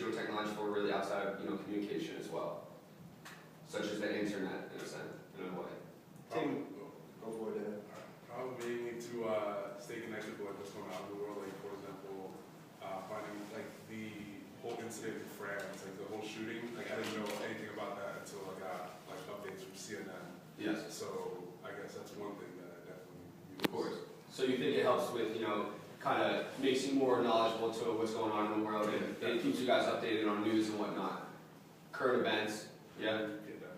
digital technology for really outside of communication as well, such as the internet in a sense, in a way. Tim, go for it. Probably need to stay connected with what's going on in the world. Like for example, finding like the whole incident in France, like the whole shooting. Like I didn't know anything about that until I got like updates from CNN. Yes. So I guess that's one thing that I definitely use. Of course. So you think it helps with, kind of makes you more knowledgeable to what's going on in the world, and it keeps you guys updated on news and whatnot, current events. Yeah.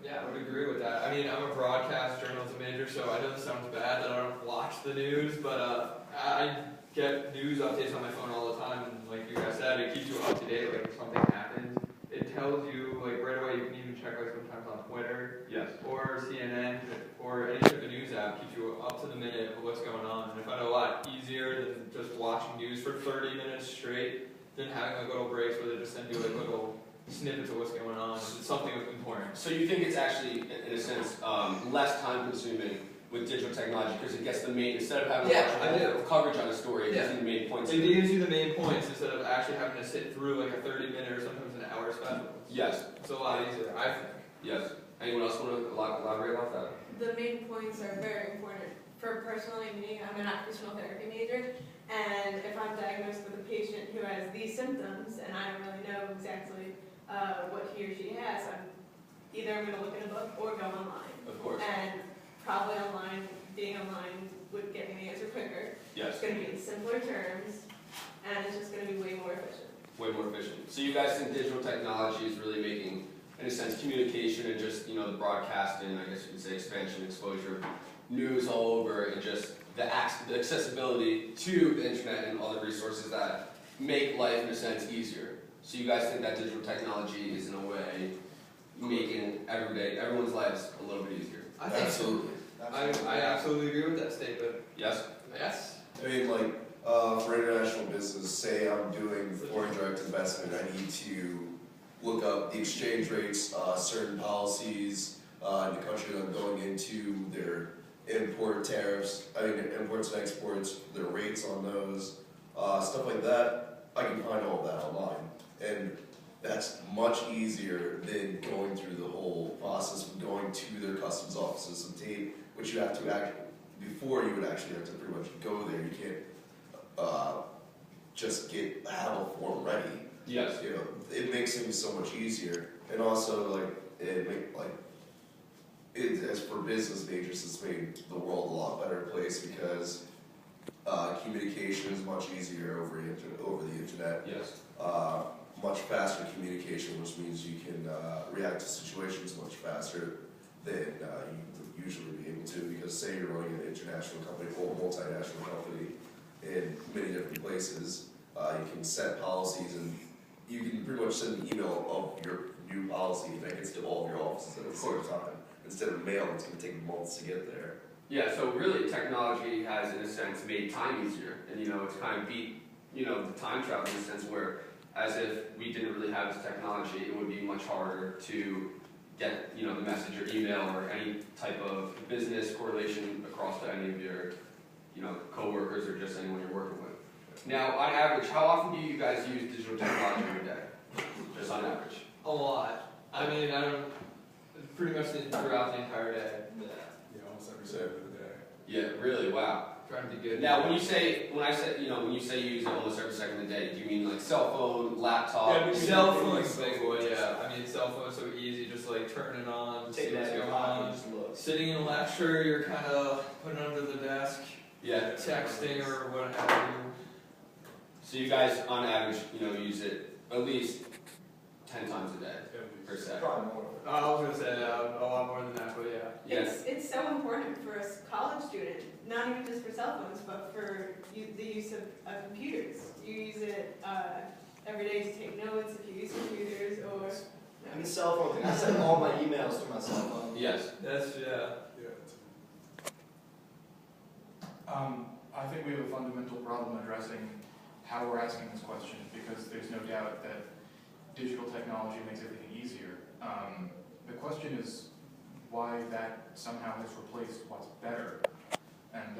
Yeah, I would agree with that. I mean, I'm a broadcast journalism major, so I know this sounds bad that I don't watch the news, but I get news updates on my phone all the time, and like you guys said, it keeps you up to date. Like if something happens, it tells you like right away. You can even check like sometimes on Twitter, Yes. or CNN, or any type of news app keeps you up to the minute of what's going on. And I find it a lot easier than just watching news for 30 minutes straight, than having like little breaks where they just send you like little snippets of what's going on. It's something important. So you think it's actually, in a sense, less time consuming with digital technology because it gets the main, instead of having coverage on a story, it gets the main points. It gives you the main points instead of actually having to sit through like a 30-minute or sometimes an hour special. Yes. It's a lot easier, I think. Yes. Anyone else want to elaborate about that? The main points are very important. For personally me, I'm an occupational therapy major, and if I'm diagnosed with a patient who has these symptoms and I don't really know exactly what he or she has, I'm going to look in a book or go online. Of course. And probably being online would get me the answer quicker. Yes. It's going to be in simpler terms, and it's just going to be way more efficient. Way more efficient. So you guys think digital technology is really making, in a sense, communication and just, the broadcasting, I guess you could say expansion, exposure, news all over, and just the accessibility to the internet and all the resources that make life, in a sense, easier. So you guys think that digital technology is, in a way, making everyone's lives a little bit easier? I think Absolutely. I absolutely agree with that statement. Yes? Yes. I mean, like, for international business, say I'm doing foreign direct investment, I need to look up the exchange rates, certain policies in the country that I'm going into, their imports and exports, their rates on those, stuff like that. I can find all of that online, and that's much easier than going through the whole process of going to their customs offices and tape, which you have to before you would actually have to pretty much go there. You can't just have a form ready. Yes. It makes things so much easier, and also as for business majors, it's made the world a lot better place because communication is much easier over the internet. Yes. Much faster communication, which means you can react to situations much faster than you would usually be able to, because say you're running an international company or multinational company in many different places, you can set policies and you can pretty much send an email of your new policy and that gets to all of your offices at the same time. Instead of mail, it's going to take months to get there. Yeah, so really technology has, in a sense, made time easier, and it's kind of beat, the time travel in a sense where, as if we didn't really have this technology, it would be much harder to get, the message or email or any type of business correlation across to any of your, coworkers or just anyone you're working with. Now, on average, how often do you guys use digital technology every day? Just on average. A lot. I mean, I don't. Pretty much throughout the entire day. Yeah, almost every second of the day. Yeah, really, wow. Trying to be good. Now, when you say you use it almost every second of the day, do you mean like cell phone, laptop? Yeah, cell phone's a big one, yeah. I mean, cell phone's so easy, just like turn it on, see what's going on. Sitting in a lecture, you're kind of putting it under the desk, texting or what have you. So you guys, on average, use it at least 10 times a day per se. Probably more. I was gonna say a lot more than that, but yeah. Yes. It's so important for a college student, not even just for cell phones, but for the use of computers. You use it every day to take notes if you use computers, or... And the cell phone thing, I send all my emails to my cell phone. Yes. That's, yeah. I think we have a fundamental problem addressing how we're asking this question, because there's no doubt that digital technology makes everything easier. The question is why that somehow has replaced what's better. And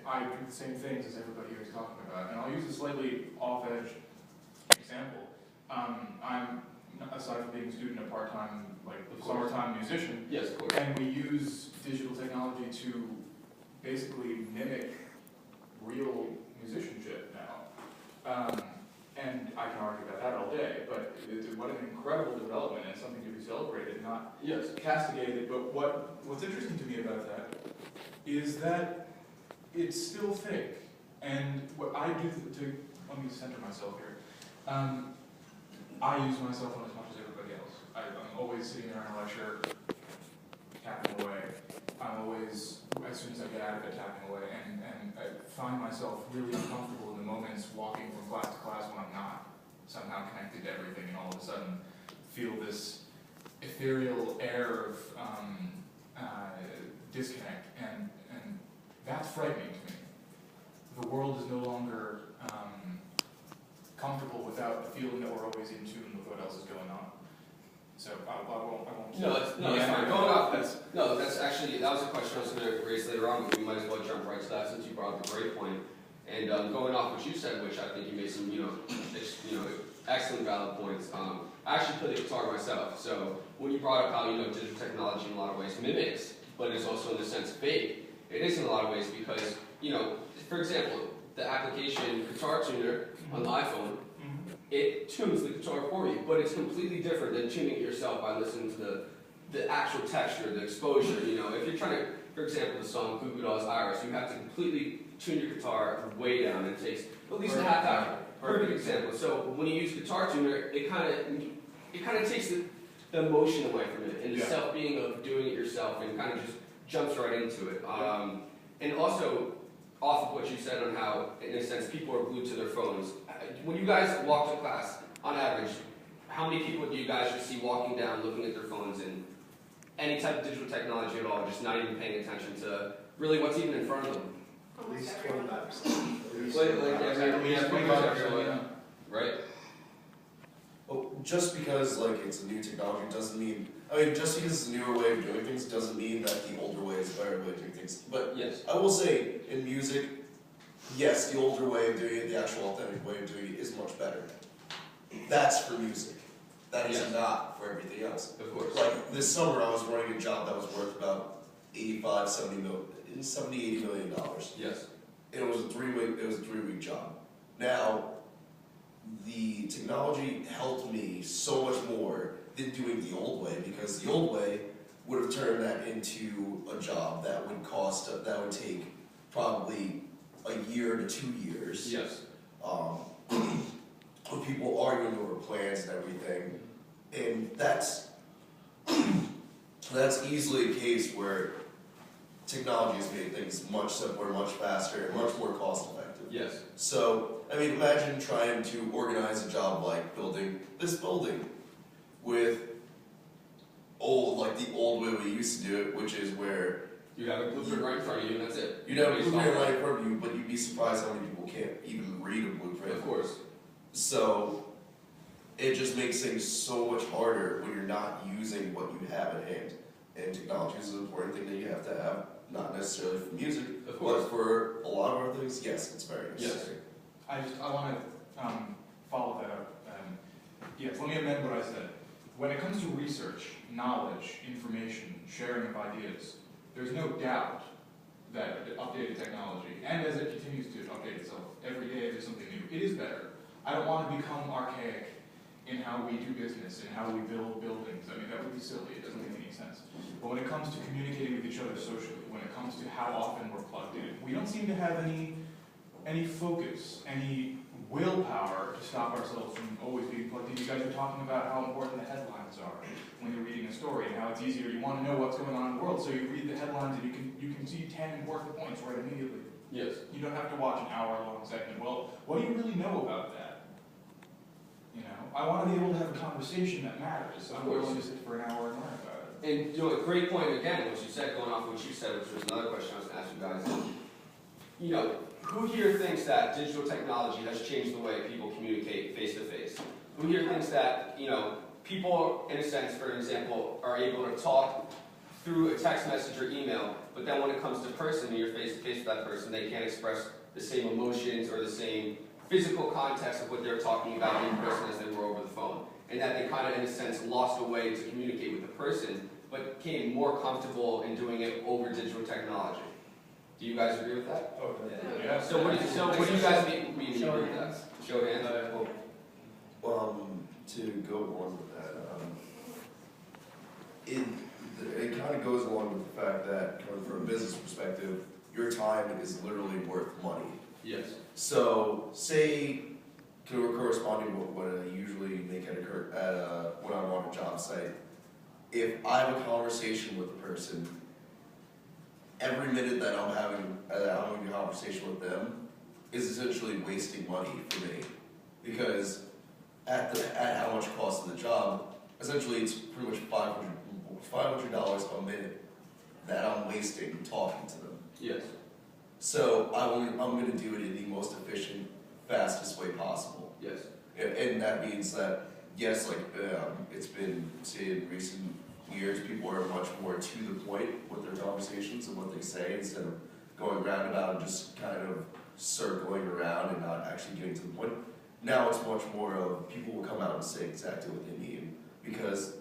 I do the same things as everybody here is talking about. And I'll use a slightly off-edge example. I'm, aside from being a student, a part-time, like, Of course. summertime musician, Yes, of course. and we use digital technology to basically mimic real musicianship now. And I can argue about that all day, but what an incredible development and something to be celebrated, not Yes. castigated. But what's interesting to me about that is that it's still fake. And what I do let me center myself here. I use my cell phone as much as everybody else. I'm always sitting there in a lecture, tapping away. I'm always, as soon as I get out of it, tapping away. And I find myself really uncomfortable in the moments walking from class to class when I'm not somehow connected to everything, and all of a sudden feel this ethereal air of disconnect, and that's frightening to me. The world is no longer comfortable without the feeling that we're always in tune with what else is going on. So I won't. It's fine. Going off, that's actually, that was a question I was going to raise later on, but we might as well jump right to that since you brought up a great point. And going off what you said, which I think you made some, excellent valid points. I actually play the guitar myself, so when you brought up how, digital technology in a lot of ways mimics, but it's also in a sense fake, it is in a lot of ways because, for example, the application Guitar Tuner on the iPhone, it tunes the guitar for you, but it's completely different than tuning it yourself by listening to the actual texture, the exposure. If you're trying to, for example, the song Goo Goo Dolls Iris, you have to completely tune your guitar way down, and it takes at least a half hour. Perfect example. So when you use Guitar Tuner, it kind of takes the emotion away from it, and the self-being of doing it yourself, and kind of just jumps right into it. And also, off of what you said on how, in a sense, people are glued to their phones. When you guys walk to class, on average, how many people do you guys just see walking down, looking at their phones and any type of digital technology at all, just not even paying attention to really what's even in front of them? At Almost least everyone. 25%. Right? Well, just because it's a new technology doesn't mean, just because it's a newer way of doing things doesn't mean that the older way is a better way of doing things. But Yes. I will say, in music, yes, the older way of doing it, the actual authentic way of doing it, is much better. That's for music. That is Yes. not for everything else. Of course. Like this summer, I was running a job that was worth about $80 million. Yes. And it was a 3-week job. Now, the technology helped me so much more than doing the old way, because the old way would have turned that into a job that would take probably a year to 2 years. Yes. With people arguing over plans and everything, and that's easily a case where technology has made things much simpler, much faster, and much more cost effective. Yes. So, imagine trying to organize a job like building this building with the old way we used to do it, which is where You have a blueprint right in front of you, and that's it. you'd have a blueprint right in front of you, but you'd be surprised how many people can't even read a blueprint. Of course. So, it just makes things so much harder when you're not using what you have at hand. And technology is an important thing that you have to have, not necessarily for music, Of course. but for a lot of other things, yes, it's very necessary. I want to follow that up. Yes, let me amend what I said. When it comes to research, knowledge, information, sharing of ideas, there's no doubt that updated technology, and as it continues to update itself, every day there's something new, it is better. I don't want to become archaic in how we do business and how we build buildings. That would be silly, it doesn't make any sense. But when it comes to communicating with each other socially, when it comes to how often we're plugged in, we don't seem to have any focus, any willpower to stop ourselves from always being plugged in. You guys are talking about how important the headlines are when you're reading a story, and how it's easier. You want to know what's going on in the world, so you read the headlines and you can see 10 important points right immediately. Yes. You don't have to watch an hour-long segment. Well, what do you really know about that? I want to be able to have a conversation that matters, so I'm willing to sit for an hour and learn about it. And a great point again, what you said, going off what you said, which was another question I was going to ask you guys. Who here thinks that digital technology has changed the way people communicate face to face? Who here thinks that, people, in a sense, for example, are able to talk through a text message or email, but then when it comes to person and you're face to face with that person, they can't express the same emotions or the same physical context of what they're talking about in person as they were over the phone? and that they kind of, in a sense, lost a way to communicate with the person, but became more comfortable in doing it over digital technology. Do you guys agree with that? Oh, Yeah. So what do you guys mean when you agree with that? Show of hands. To go along with that, it kind of goes along with the fact that, coming from a business perspective, your time is literally worth money. Yes. So, say, corresponding with what I usually make at when I'm on a job site, if I have a conversation with a person, every minute that I'm having a conversation with them is essentially wasting money for me, because at how much cost of the job, essentially it's pretty much $500 a minute that I'm wasting talking to them. Yes. So I'm going to do it in the most efficient, fastest way possible. Yes. And that means that, yes, like it's been, say, in recent years, people are much more to the point with their conversations and what they say, instead of going roundabout and just kind of circling around and not actually getting to the point. Now it's much more of people will come out and say exactly what they mean, because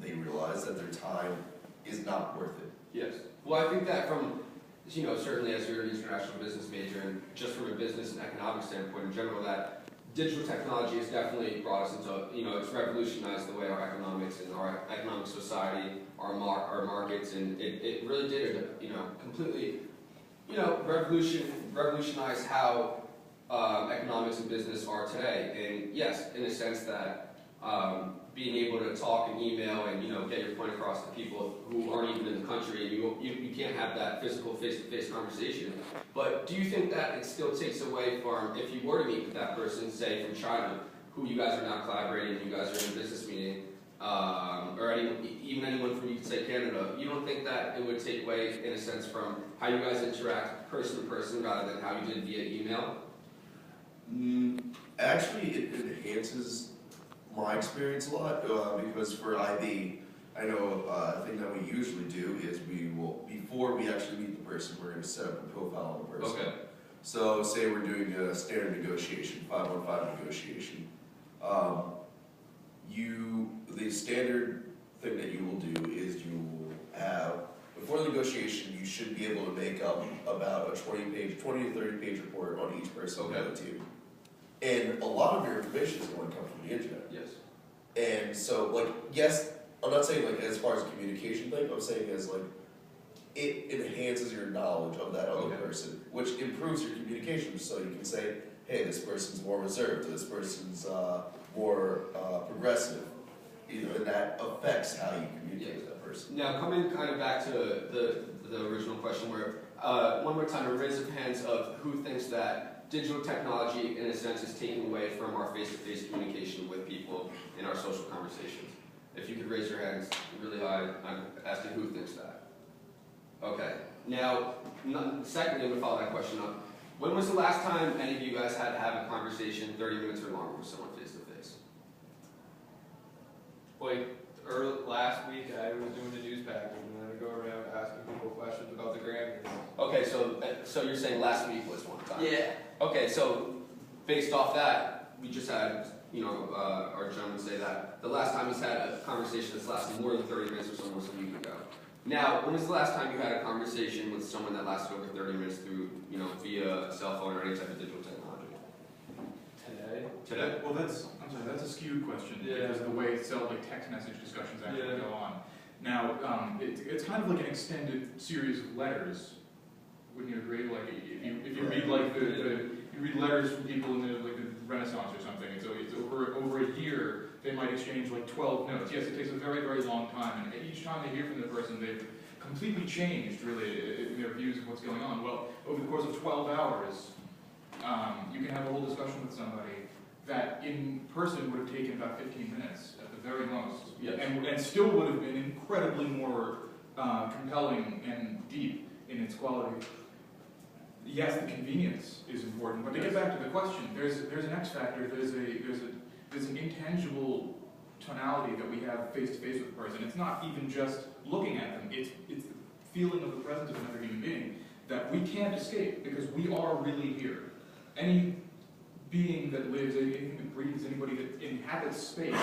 they realize that their time is not worth it. Yes. Well, I think that from, certainly as you're an international business major, and just from a business and economic standpoint in general, that digital technology has definitely brought us into, it's revolutionized the way our economics and our economic society, our markets, and it really did, completely, revolutionize how economics and business are today. And yes, in a sense that being able to talk and email and get your point across to people who aren't even in the country, and you can't have that physical face-to-face conversation. But do you think that it still takes away from, if you were to meet with that person, say from China, who you guys are now collaborating, you guys are in a business meeting, or even anyone from, you could say, Canada, you don't think that it would take away, in a sense, from how you guys interact person to person rather than how you did via email? Actually, it enhances my experience a lot, because for IB, I know a thing that we usually do is we will, before we actually meet the person, we're going to set up a profile on the person. Okay. So say we're doing a standard negotiation, 5-on-5 negotiation. The standard thing that you will do is you will have, before the negotiation, you should be able to make up about a 20 to 30 page report on each person on the team. And a lot of your information is going to come from the internet. Yes. And so, yes, I'm not saying as far as a communication thing, I'm saying as it enhances your knowledge of that other person, which improves your communication. So you can say, hey, this person's more reserved, or this person's more progressive, and that affects how you communicate with that person. Now, coming kind of back to the original question, where one more time, a raise of hands of who thinks that digital technology, in a sense, is taking away from our face-to-face communication with people in our social conversations. If you could raise your hands really high, I'm asking who thinks that. Okay. Now, secondly, I'm going to follow that question up. When was the last time any of you guys had to have a conversation 30 minutes or longer with someone face-to-face? Last week I was doing a news package and I go around asking people questions about the Grammys. Okay, so you're saying last week was one time? Yeah. Okay, so based off that, we just had, our gentleman say that the last time he's had a conversation that's lasted more than 30 minutes with someone was a week ago. Now, when was the last time you had a conversation with someone that lasted over 30 minutes through, via a cell phone or any type of digital technology? Today? Well, that's a skewed question, because the way text message discussions actually go on. Now, it's kind of like an extended series of letters. Wouldn't you agree? If you read you read letters from people in the Renaissance or something, and so it's over a year they might exchange 12 notes. Yes, it takes a very, very long time, and each time they hear from the person, they've completely changed, really, in their views of what's going on. Well, over the course of 12 hours, you can have a whole discussion with somebody that in person would have taken about 15 minutes at the very most, Yes. and still would have been incredibly more compelling and deep in its quality. Yes, the convenience is important, but to get back to the question, there's an X factor. There's an intangible tonality that we have face to face with a person. It's not even just looking at them. It's the feeling of the presence of another human being that we can't escape, because we are really here. Any being that lives, anything that breathes, anybody that inhabits space